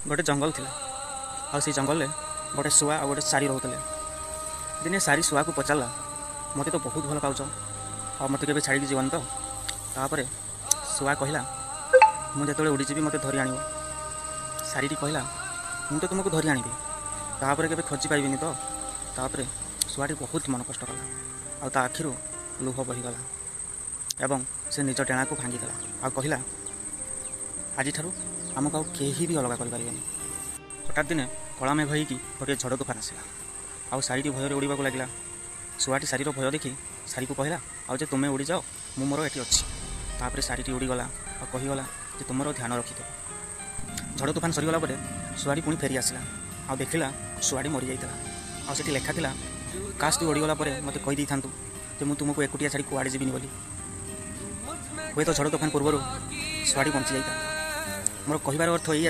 गोटे जंगल थिला आ से जंगल में गोटे शुआ और गोटे सारी रोते। दिने सारी शुआ को पचारा मत तो बहुत भल पाच और मत के छाड़ी जीवन तो तापर शुआ कहला मुझे उड़ीजी मत धरी आण। सारी कहला मुझे तो तुमको धरी आनी तापर के खोजी पाइबिनी तो। तापर शुआटी बहुत मन कष्ट कला आ आखिर लुह बहीगला एवं से निज डेणा को भांगीदेला आ कहला आज आमको कहीं भी अलग कर। हठात दिने कला मेघ होगी गोटे झड़ तूफान आसला आ सारी भयर उड़ाक लगे। शुआटी सारी भय देखी सारी को कहला आउ तुम्हें उड़ी जाओ मु मोर ये अच्छी। तापर सारी उड़ीगला और कहीगला जे तुम ध्यान रखिथ। झड़ तूफान सरीगला पर शुआटी पुणी फेरी आसला आ देखला शुआटी मरी जाता आ लेखा था काश तू उड़ीगला मत कहीदे था जे मुझे तुमको एकुटिया छाड़ी कुआड़े जीविनी बोली। हुए तो झड़ तूफान पूर्व शुआटी बंची जाता। मोर कहबार अर्थ ये